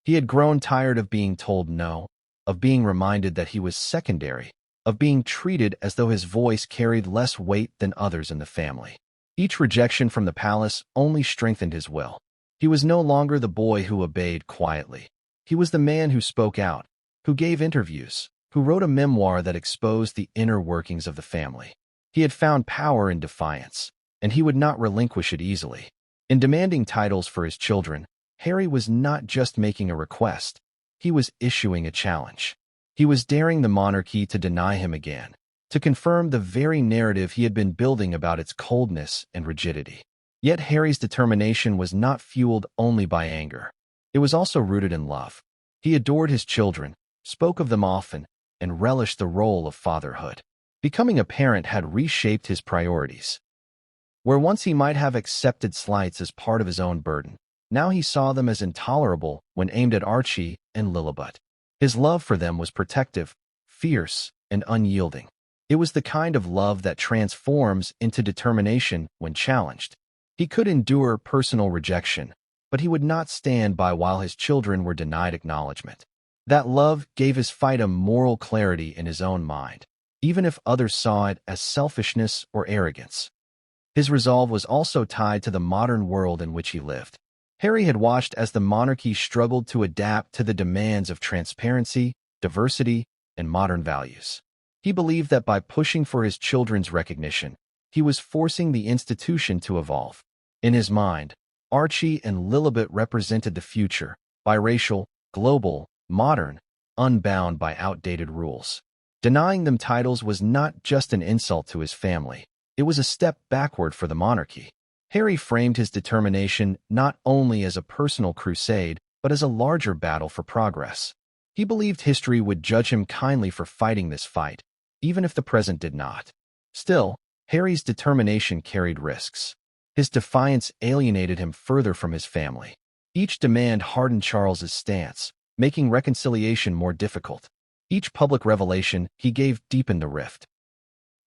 He had grown tired of being told no, of being reminded that he was secondary, of being treated as though his voice carried less weight than others in the family. Each rejection from the palace only strengthened his will. He was no longer the boy who obeyed quietly. He was the man who spoke out, who gave interviews, who wrote a memoir that exposed the inner workings of the family. He had found power in defiance, and he would not relinquish it easily. In demanding titles for his children, Harry was not just making a request, he was issuing a challenge. He was daring the monarchy to deny him again, to confirm the very narrative he had been building about its coldness and rigidity. Yet Harry's determination was not fueled only by anger. It was also rooted in love. He adored his children, spoke of them often, and relished the role of fatherhood. Becoming a parent had reshaped his priorities. Where once he might have accepted slights as part of his own burden, now he saw them as intolerable when aimed at Archie and Lilibet. His love for them was protective, fierce, and unyielding. It was the kind of love that transforms into determination when challenged. He could endure personal rejection, but he would not stand by while his children were denied acknowledgement. That love gave his fight a moral clarity in his own mind, even if others saw it as selfishness or arrogance. His resolve was also tied to the modern world in which he lived. Harry had watched as the monarchy struggled to adapt to the demands of transparency, diversity, and modern values. He believed that by pushing for his children's recognition, he was forcing the institution to evolve. In his mind, Archie and Lilibet represented the future, biracial, global, modern, unbound by outdated rules. Denying them titles was not just an insult to his family, it was a step backward for the monarchy. Harry framed his determination not only as a personal crusade, but as a larger battle for progress. He believed history would judge him kindly for fighting this fight, even if the present did not. Still, Harry's determination carried risks. His defiance alienated him further from his family. Each demand hardened Charles's stance, making reconciliation more difficult. Each public revelation he gave deepened the rift.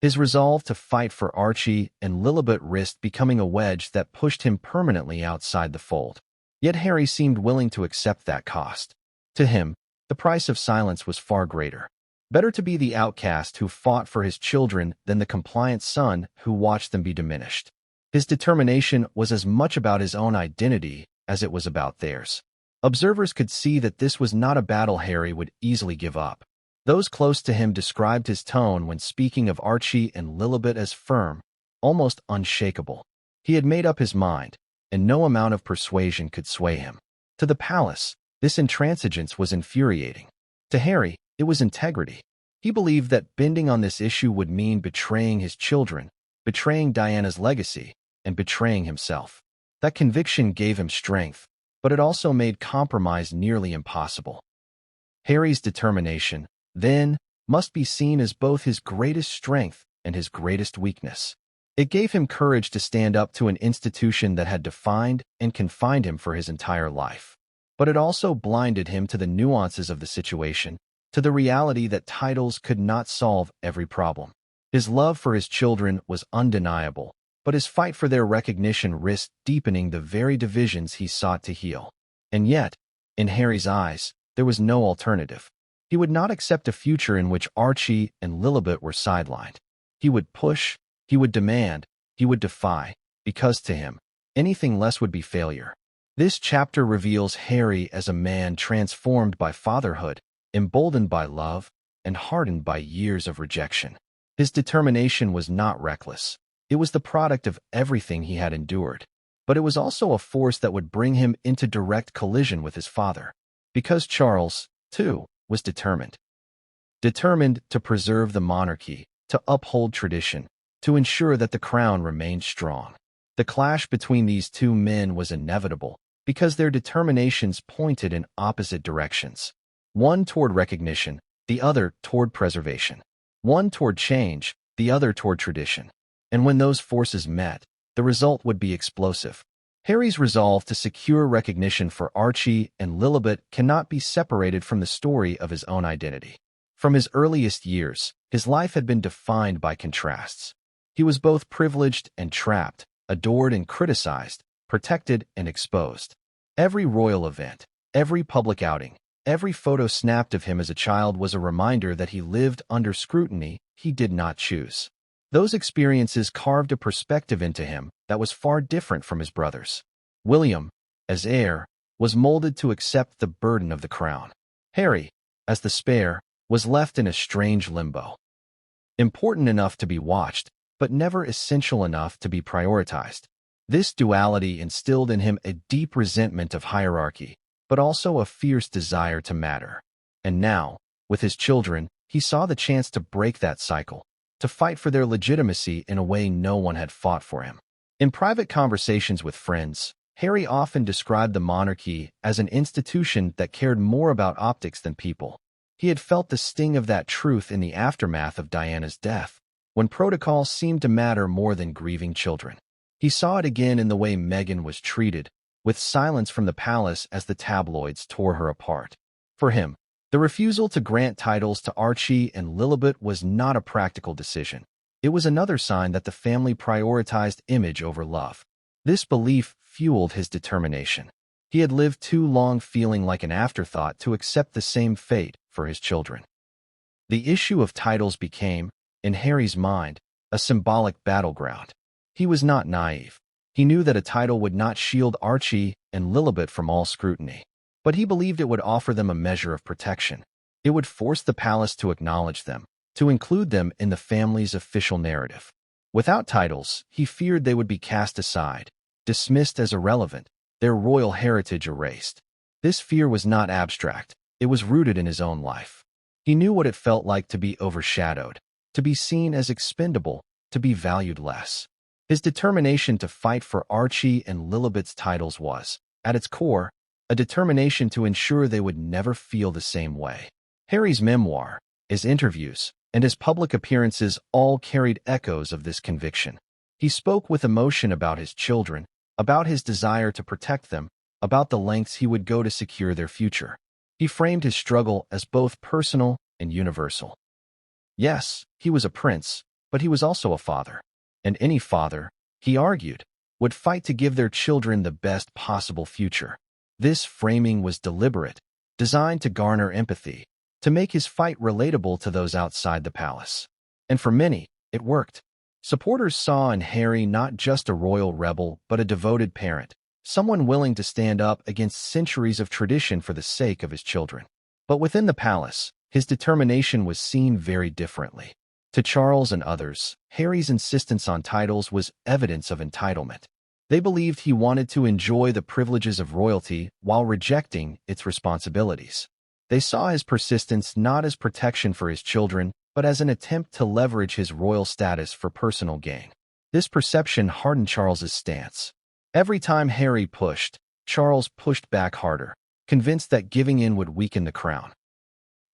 His resolve to fight for Archie and Lilibet risked becoming a wedge that pushed him permanently outside the fold. Yet Harry seemed willing to accept that cost. To him, the price of silence was far greater. Better to be the outcast who fought for his children than the compliant son who watched them be diminished. His determination was as much about his own identity as it was about theirs. Observers could see that this was not a battle Harry would easily give up. Those close to him described his tone when speaking of Archie and Lilibet as firm, almost unshakable. He had made up his mind, and no amount of persuasion could sway him. To the palace, this intransigence was infuriating. To Harry, it was integrity. He believed that bending on this issue would mean betraying his children, betraying Diana's legacy, and betraying himself. That conviction gave him strength, but it also made compromise nearly impossible. Harry's determination, then, must be seen as both his greatest strength and his greatest weakness. It gave him courage to stand up to an institution that had defined and confined him for his entire life. But it also blinded him to the nuances of the situation, to the reality that titles could not solve every problem. His love for his children was undeniable, but his fight for their recognition risked deepening the very divisions he sought to heal. And yet, in Harry's eyes, there was no alternative. He would not accept a future in which Archie and Lilibet were sidelined. He would push, he would demand, he would defy, because to him, anything less would be failure. This chapter reveals Harry as a man transformed by fatherhood, emboldened by love, and hardened by years of rejection. His determination was not reckless. It was the product of everything he had endured. But it was also a force that would bring him into direct collision with his father. Because Charles, too, was determined. Determined to preserve the monarchy, to uphold tradition, to ensure that the crown remained strong. The clash between these two men was inevitable, because their determinations pointed in opposite directions. One toward recognition, the other toward preservation. One toward change, the other toward tradition. And when those forces met, the result would be explosive. Harry's resolve to secure recognition for Archie and Lilibet cannot be separated from the story of his own identity. From his earliest years, his life had been defined by contrasts. He was both privileged and trapped, adored and criticized, protected and exposed. Every royal event, every public outing, every photo snapped of him as a child was a reminder that he lived under scrutiny he did not choose. Those experiences carved a perspective into him that was far different from his brothers. William, as heir, was molded to accept the burden of the crown. Harry, as the spare, was left in a strange limbo. Important enough to be watched, but never essential enough to be prioritized. This duality instilled in him a deep resentment of hierarchy, but also a fierce desire to matter. And now, with his children, he saw the chance to break that cycle, to fight for their legitimacy in a way no one had fought for him. In private conversations with friends, Harry often described the monarchy as an institution that cared more about optics than people. He had felt the sting of that truth in the aftermath of Diana's death, when protocol seemed to matter more than grieving children. He saw it again in the way Meghan was treated, with silence from the palace as the tabloids tore her apart. For him, the refusal to grant titles to Archie and Lilibet was not a practical decision. It was another sign that the family prioritized image over love. This belief fueled his determination. He had lived too long feeling like an afterthought to accept the same fate for his children. The issue of titles became, in Harry's mind, a symbolic battleground. He was not naive. He knew that a title would not shield Archie and Lilibet from all scrutiny. But he believed it would offer them a measure of protection. It would force the palace to acknowledge them, to include them in the family's official narrative. Without titles, he feared they would be cast aside, dismissed as irrelevant, their royal heritage erased. This fear was not abstract, it was rooted in his own life. He knew what it felt like to be overshadowed, to be seen as expendable, to be valued less. His determination to fight for Archie and Lilibet's titles was, at its core, a determination to ensure they would never feel the same way. Harry's memoir, his interviews, and his public appearances all carried echoes of this conviction. He spoke with emotion about his children, about his desire to protect them, about the lengths he would go to secure their future. He framed his struggle as both personal and universal. Yes, he was a prince, but he was also a father. And any father, he argued, would fight to give their children the best possible future. This framing was deliberate, designed to garner empathy, to make his fight relatable to those outside the palace. And for many, it worked. Supporters saw in Harry not just a royal rebel, but a devoted parent, someone willing to stand up against centuries of tradition for the sake of his children. But within the palace, his determination was seen very differently. To Charles and others, Harry's insistence on titles was evidence of entitlement. They believed he wanted to enjoy the privileges of royalty while rejecting its responsibilities. They saw his persistence not as protection for his children, but as an attempt to leverage his royal status for personal gain. This perception hardened Charles's stance. Every time Harry pushed, Charles pushed back harder, convinced that giving in would weaken the crown.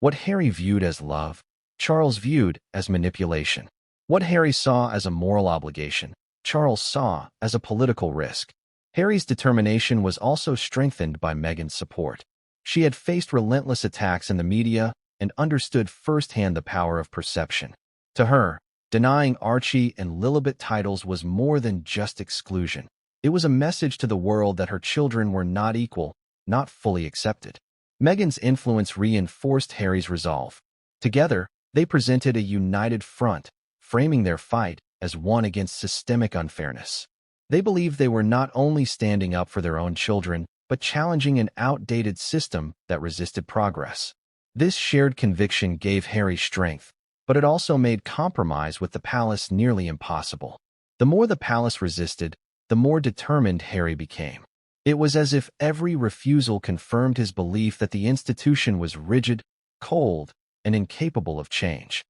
What Harry viewed as love, Charles viewed as manipulation. What Harry saw as a moral obligation, Charles saw as a political risk. Harry's determination was also strengthened by Meghan's support. She had faced relentless attacks in the media and understood firsthand the power of perception. To her, denying Archie and Lilibet titles was more than just exclusion. It was a message to the world that her children were not equal, not fully accepted. Meghan's influence reinforced Harry's resolve. Together, they presented a united front, framing their fight as one against systemic unfairness. They believed they were not only standing up for their own children, but challenging an outdated system that resisted progress. This shared conviction gave Harry strength, but it also made compromise with the palace nearly impossible. The more the palace resisted, the more determined Harry became. It was as if every refusal confirmed his belief that the institution was rigid, cold, and incapable of change.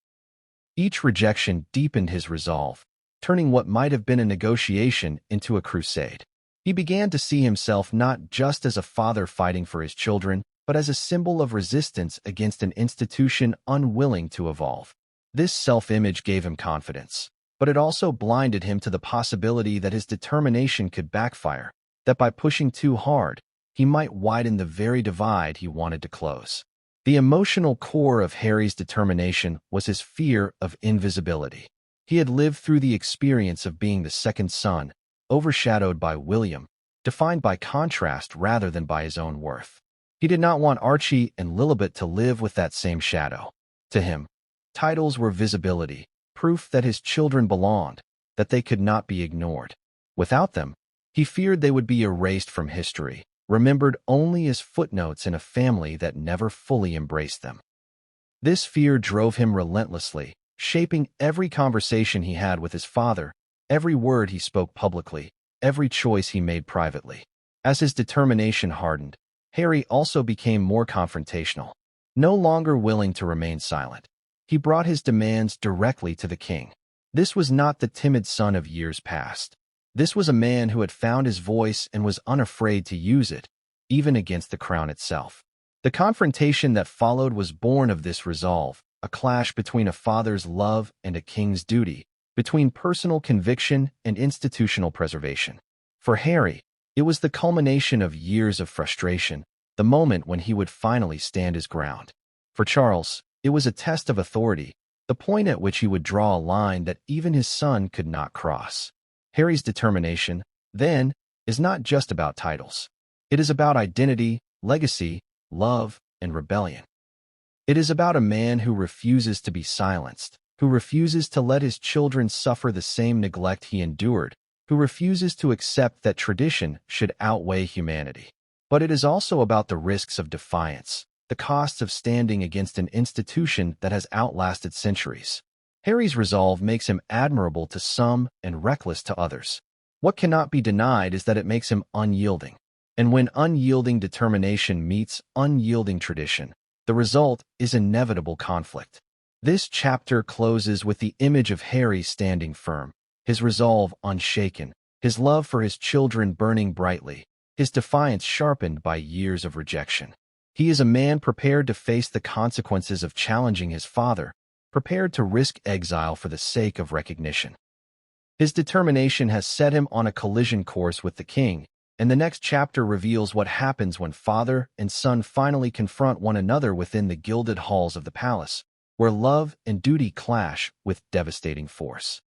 Each rejection deepened his resolve, turning what might have been a negotiation into a crusade. He began to see himself not just as a father fighting for his children, but as a symbol of resistance against an institution unwilling to evolve. This self-image gave him confidence, but it also blinded him to the possibility that his determination could backfire, that by pushing too hard, he might widen the very divide he wanted to close. The emotional core of Harry's determination was his fear of invisibility. He had lived through the experience of being the second son, overshadowed by William, defined by contrast rather than by his own worth. He did not want Archie and Lilibet to live with that same shadow. To him, titles were visibility, proof that his children belonged, that they could not be ignored. Without them, he feared they would be erased from history, remembered only as footnotes in a family that never fully embraced them. This fear drove him relentlessly, shaping every conversation he had with his father, every word he spoke publicly, every choice he made privately. As his determination hardened, Harry also became more confrontational. No longer willing to remain silent, he brought his demands directly to the king. This was not the timid son of years past. This was a man who had found his voice and was unafraid to use it, even against the crown itself. The confrontation that followed was born of this resolve, a clash between a father's love and a king's duty, between personal conviction and institutional preservation. For Harry, it was the culmination of years of frustration, the moment when he would finally stand his ground. For Charles, it was a test of authority, the point at which he would draw a line that even his son could not cross. Harry's determination, then, is not just about titles. It is about identity, legacy, love, and rebellion. It is about a man who refuses to be silenced, who refuses to let his children suffer the same neglect he endured, who refuses to accept that tradition should outweigh humanity. But it is also about the risks of defiance, the costs of standing against an institution that has outlasted centuries. Harry's resolve makes him admirable to some and reckless to others. What cannot be denied is that it makes him unyielding. And when unyielding determination meets unyielding tradition, the result is inevitable conflict. This chapter closes with the image of Harry standing firm, his resolve unshaken, his love for his children burning brightly, his defiance sharpened by years of rejection. He is a man prepared to face the consequences of challenging his father, prepared to risk exile for the sake of recognition. His determination has set him on a collision course with the king, and the next chapter reveals what happens when father and son finally confront one another within the gilded halls of the palace, where love and duty clash with devastating force.